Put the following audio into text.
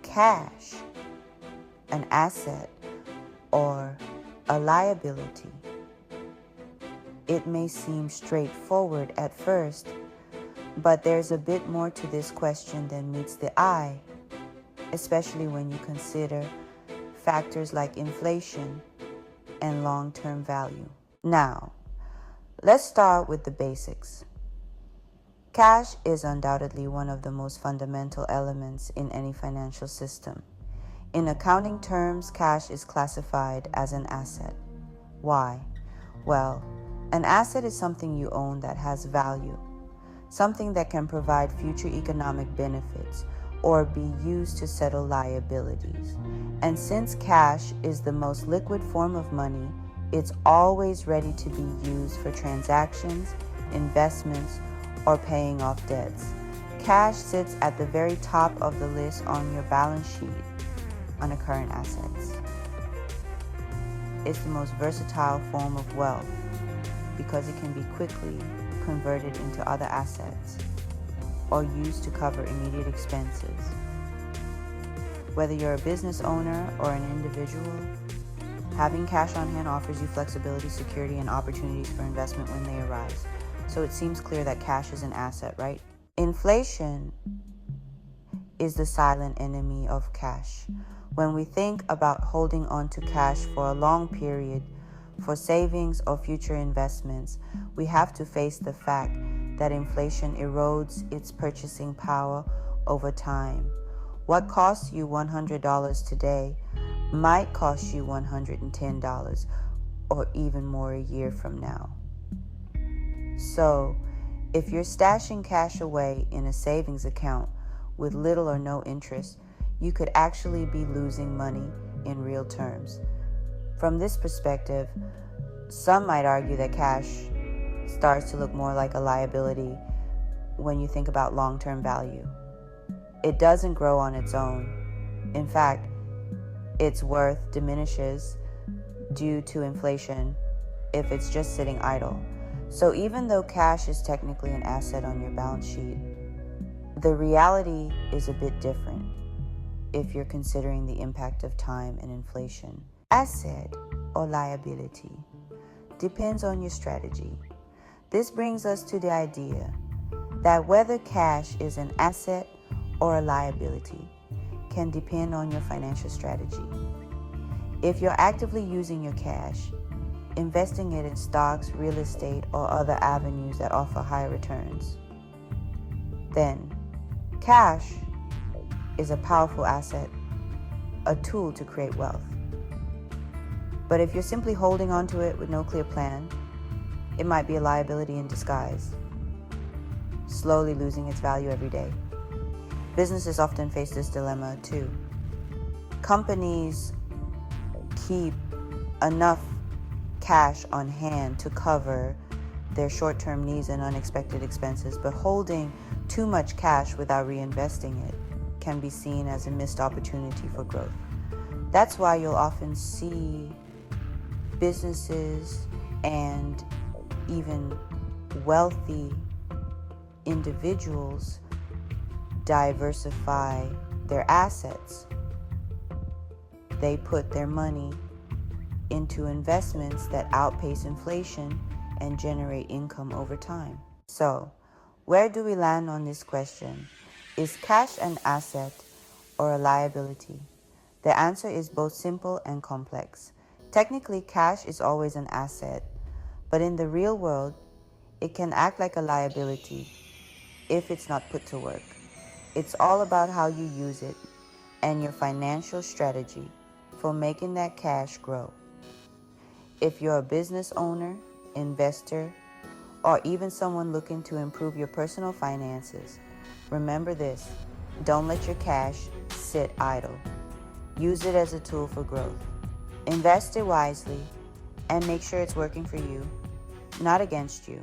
cash an asset or a liability? It may seem straightforward at first, but there's a bit more to this question than meets the eye, especially when you consider factors like inflation and long-term value. Now, let's start with the basics. Cash is undoubtedly one of the most fundamental elements in any financial system. In accounting terms, cash is classified as an asset. Why? Well, an asset is something you own that has value, something that can provide future economic benefits or be used to settle liabilities. And since cash is the most liquid form of money, it's always ready to be used for transactions, investments, or paying off debts. Cash sits at the very top of the list on your balance sheet under current assets. It's the most versatile form of wealth because it can be quickly converted into other assets or used to cover immediate expenses. Whether you're a business owner or an individual, having cash on hand offers you flexibility, security, and opportunities for investment when they arise. So it seems clear that cash is an asset, right? Inflation is the silent enemy of cash. When we think about holding on to cash for a long period for savings or future investments, we have to face the fact that inflation erodes its purchasing power over time. What costs you $100 today might cost you $110 or even more a year from now. So, if you're stashing cash away in a savings account with little or no interest, you could actually be losing money in real terms. From this perspective, some might argue that cash starts to look more like a liability when you think about long-term value. It doesn't grow on its own. In fact, its worth diminishes due to inflation if it's just sitting idle. So even though cash is technically an asset on your balance sheet, the reality is a bit different if you're considering the impact of time and inflation. Asset or liability depends on your strategy. This brings us to the idea that whether cash is an asset or a liability can depend on your financial strategy. If you're actively using your cash, investing it in stocks, real estate, or other avenues that offer higher returns, then cash is a powerful asset, a tool to create wealth. But if you're simply holding on to it with no clear plan, it might be a liability in disguise, slowly losing its value every day. Businesses often face this dilemma too. Companies keep enough cash on hand to cover their short-term needs and unexpected expenses, but holding too much cash without reinvesting it can be seen as a missed opportunity for growth. That's why you'll often see businesses and even wealthy individuals diversify their assets. They put their money into investments that outpace inflation and generate income over time. So, where do we land on this question? Is cash an asset or a liability? The answer is both simple and complex. Technically, cash is always an asset, but in the real world, it can act like a liability if it's not put to work. It's all about how you use it and your financial strategy for making that cash grow. If you're a business owner, investor, or even someone looking to improve your personal finances, remember this: don't let your cash sit idle. Use it as a tool for growth. Invest it wisely and make sure it's working for you, not against you.